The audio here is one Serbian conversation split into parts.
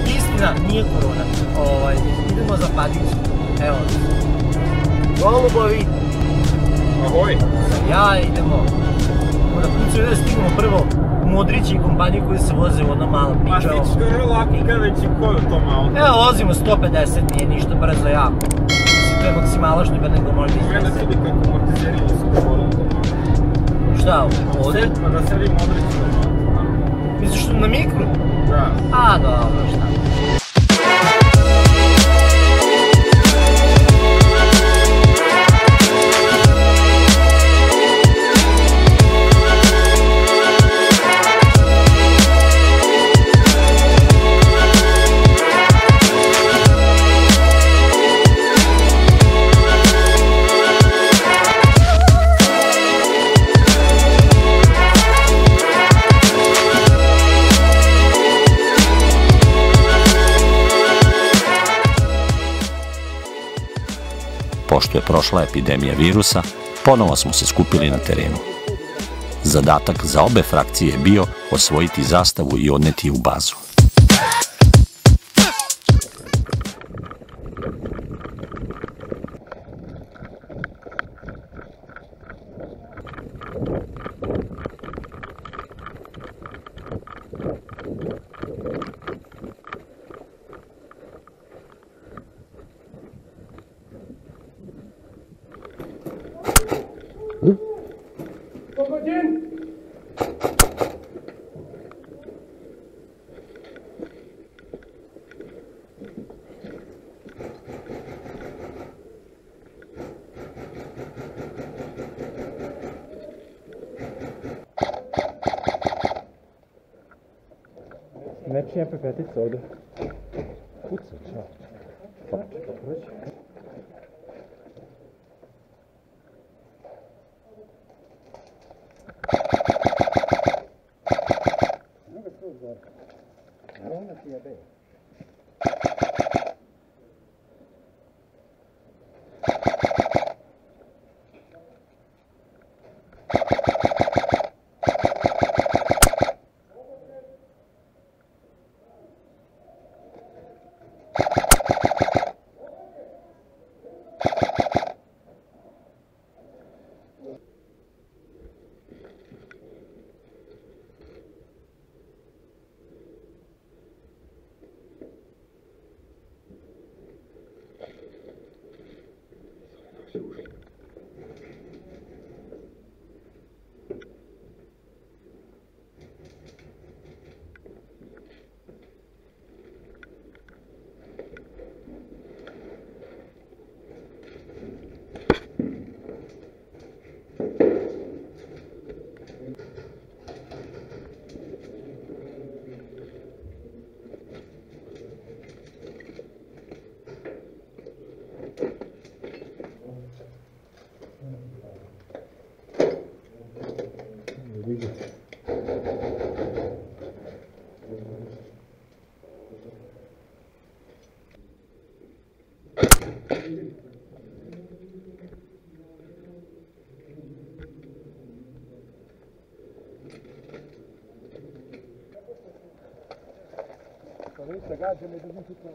Istina, nije korona. Idemo za Padicu. Evo. Golubovi. Ahoj. Ja idemo. Da pucaju da stignemo prvo Modrići i kompaniju koji se voze u ono malo pičao. Pa stići vrlo lako kada već i koju to malo. Evo, vozimo 150, nije ništa brzo jako. Mislim, to je maksimala što ga nego može iznese. Gleda vidi kako amortizeri nisu govorili to malo. Šta, ovdje? Pa da se vi Modrići da malo. Misliš na mikru? Da. A, dobro, šta. Pošto je prošla epidemija virusa, ponovo smo se skupili na terenu. Zadatak za obe frakcije je bio osvojiti zastavu i odneti je u bazu. Nečija pepetica ovdje. Puca, čao. Pa, čekaj, proći. Mnogo što uzor. Mnogo ti je bej. Ništa gađamo i držim čutno.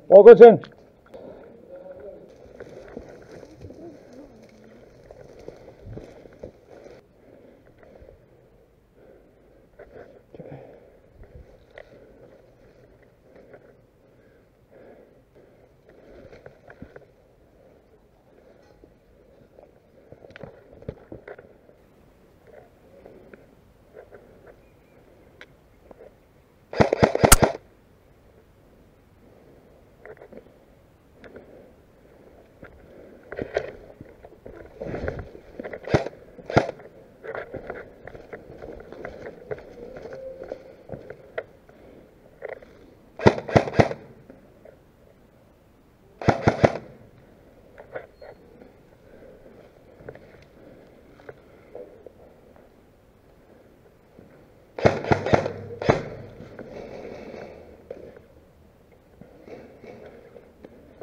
Pogođen!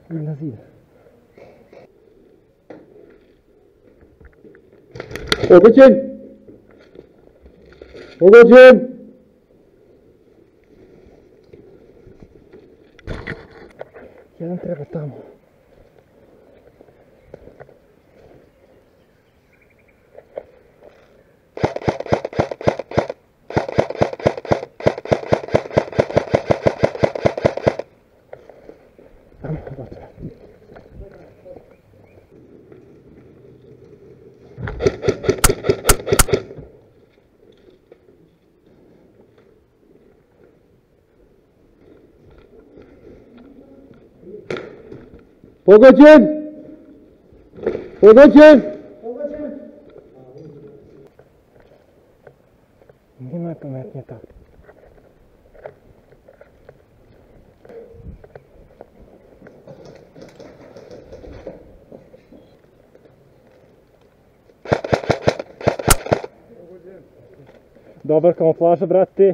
I na zid. Pogođen! Pogođen! Jedan treba tamo. Tamo, dva treba. Pogođen! Pogođen! Njima je pametnije tako. Dobar kamuflaža, brate.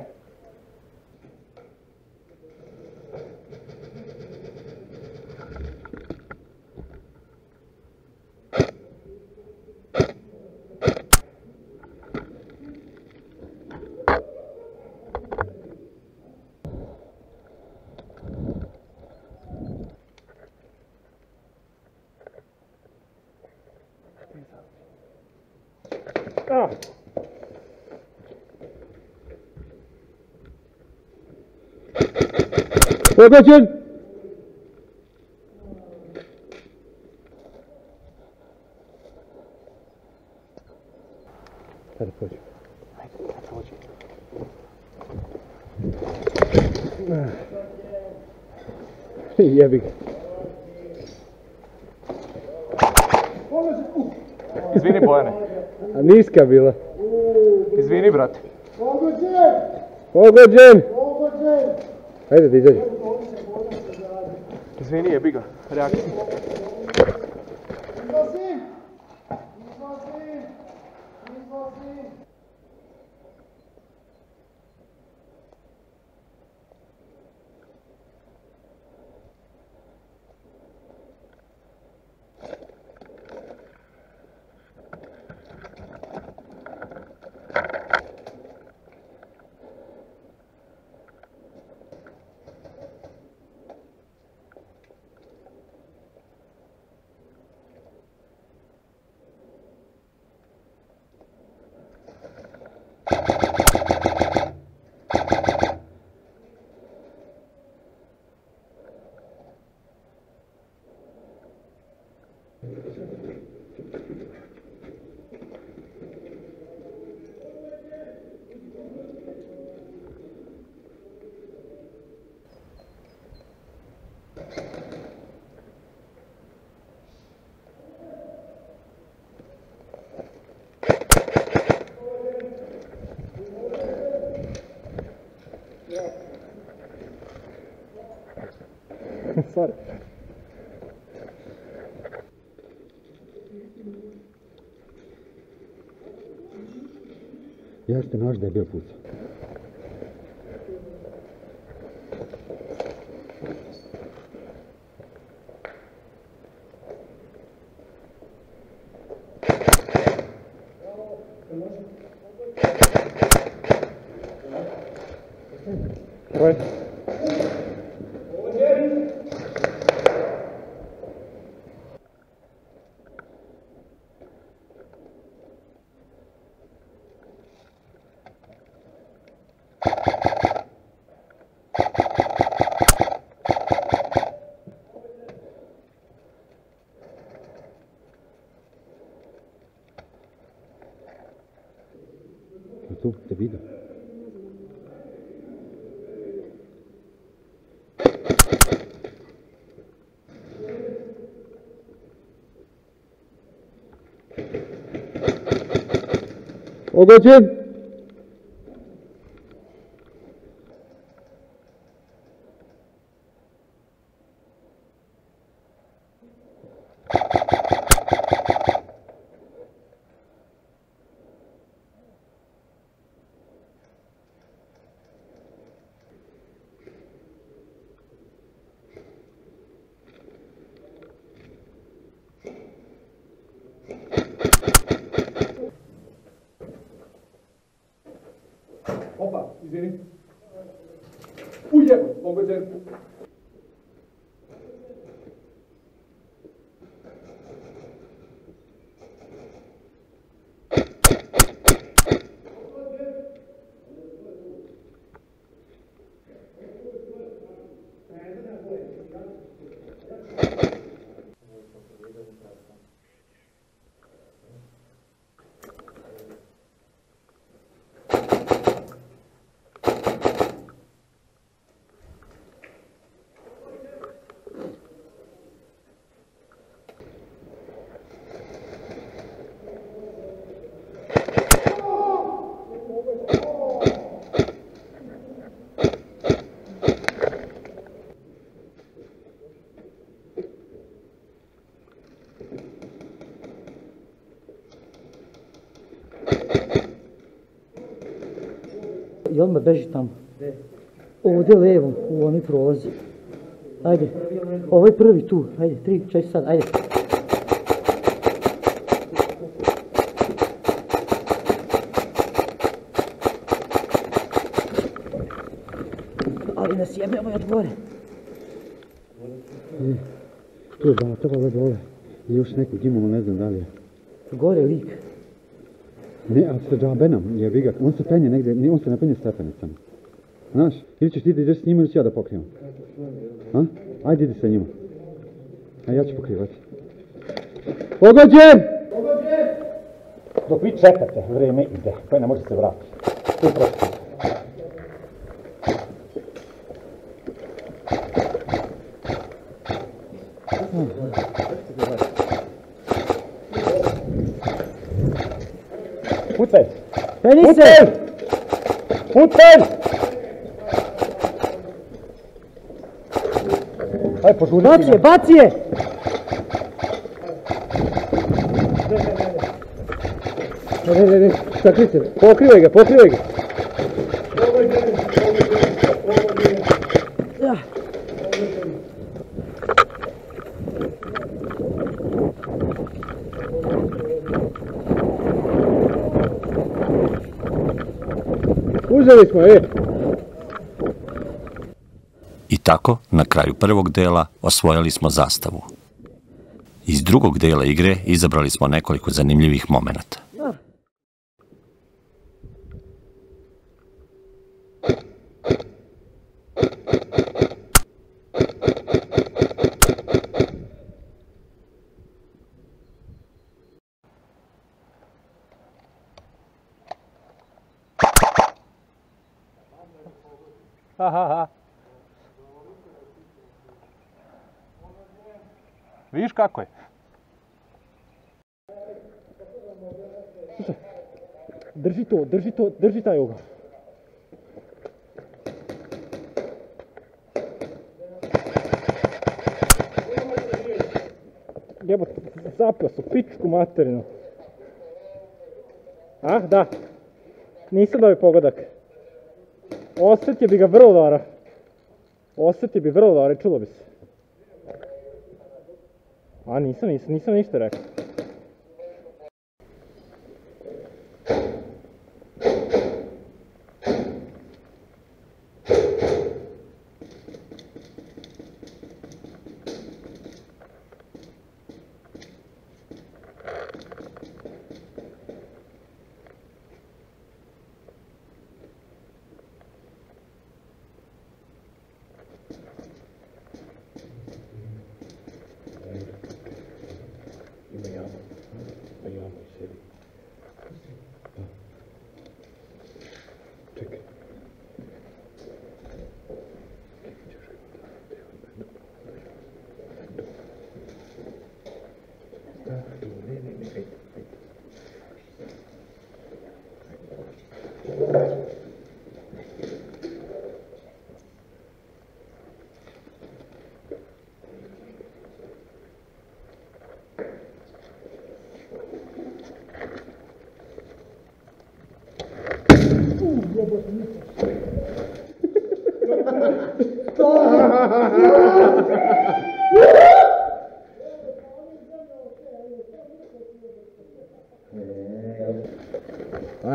Ah! Pogođen! Hajde pođi. Hajde pođi. Jebi ga. Izvini Bojane. A niska bila. Izvini brate. Pogođen! Hajde da izađe. Izvini, jebi ga. Reakcija. Sorry. Jeste naš da je bio puca. Broj. Tu te vidio. Pogođen! Opa, izvini. Ujebo, pogođen. I odmah beži tamo. Ovdje levom, u onoj prolazi. Ajde, ovaj prvi tu, ajde, 3, 4 sad, ajde. Ali nas jebemo i od gore. Tu je bato, ove dole. I još nekog imamo, ne znam da li je. Gore lik. Ne, ali se džabe nam, jebi ga. On se penje negdje, on se ne penje stepenicama. Znaš, ili ćeš ti da ideš s njima ili ću ja da pokrivam? Ha? Ajde, idi sa njima. A ja ću pokrivati. Pogođen! Pogođen! Dok vi čekate, vrijeme ide, pa ne može se vratiti. To je prosto. Pucaj! Pucaj! Pucaj! Aj, požuri Baci je, baci je! Ne, sakri se, pokrivaj ga, pokrivaj ga. Uzeli smo, I tako, na kraju prvog dela, osvojili smo zastavu. Iz drugog dela igre izabrali smo nekoliko zanimljivih momenata. Vidiš kako je? Drži taj ugao. Jebote, zapio su pičku materinu. Ah, da. Nisam dobio pogodak. Osjetio bi ga vrlo dobro. Osjetio bi vrlo dobro, čulo bi se. A nisam ništa rekao.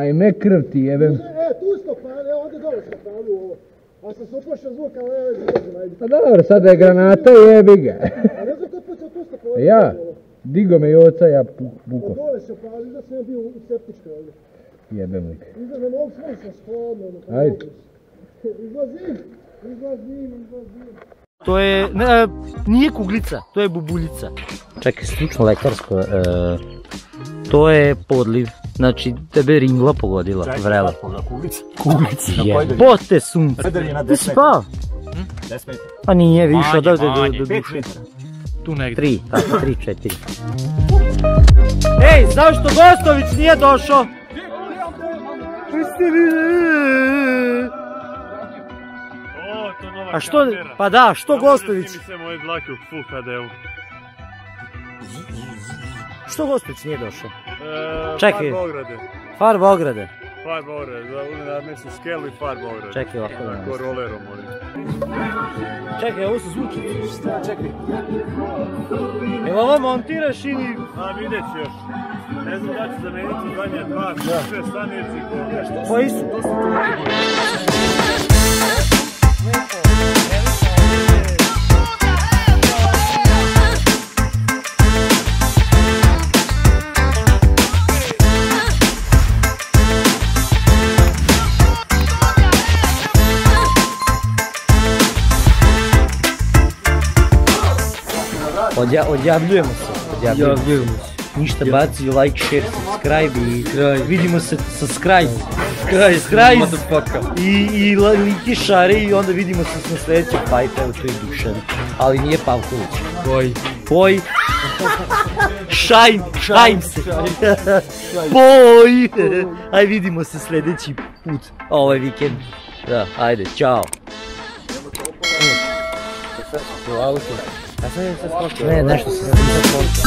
Ajme krv ti jebem. Tu stopali, ovdje dole stopali ovo. A sam se uplašao zvuka, ali evo izgledam, ajde. Pa dobro, sada je granata i jebi ga. A ne znam kod počeo tu stopali. Ja, digo me Joca, ja puko. Dole se pali, da sam ja bio u septičkoj ovdje. Jebem lik. Iza na ovog svoj sam shodno. Ajde. Izlazim. To je, nije kuglica, to je bubuljica. Čekaj, stručno lekarsko, to je podliv. Znači, tebe ringla pogodila, vrela. Kuglica. Jebote sunce. Ti si pao? 10 metara. Pa nije više, odavde do 5 duše. metara. Tu negdje. 3, tako, 3, 4. Ej, zašto Gostović nije došao? A što, pa da, što Gostović? Što Gostović nije došao? Čekaj. Far Beograde. Far Beograde, da uzme nadmeću skelu i Far Beograde. Čekaj ovako da Ko rolerom molim. Čekaj, ovo su zvuči. Čekaj. Evo ovo montiraš ili... A vidjet ću još. Ne znam da ću zameniti zadnje dva, sve stanici ko nešto. Koji su? Odjavljujemo se. Ništa baci, like, share, subscribe i vidimo se, subscribe i like šare i onda vidimo se na sljedećeg fajta, evo to je Dušan, ali nije Pavković. Poj. Šajm se. Poj. Aj vidimo se sljedeći put, ovaj vikend. Da, ajde, čao. Ne, nešto se skočio.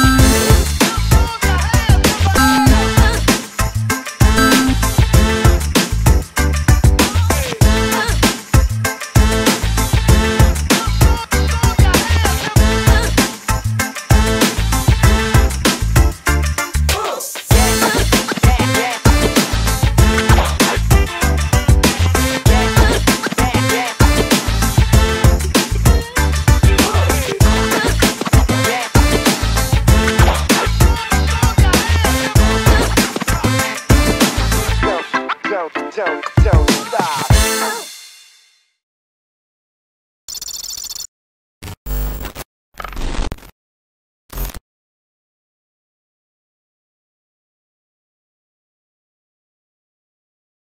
Don't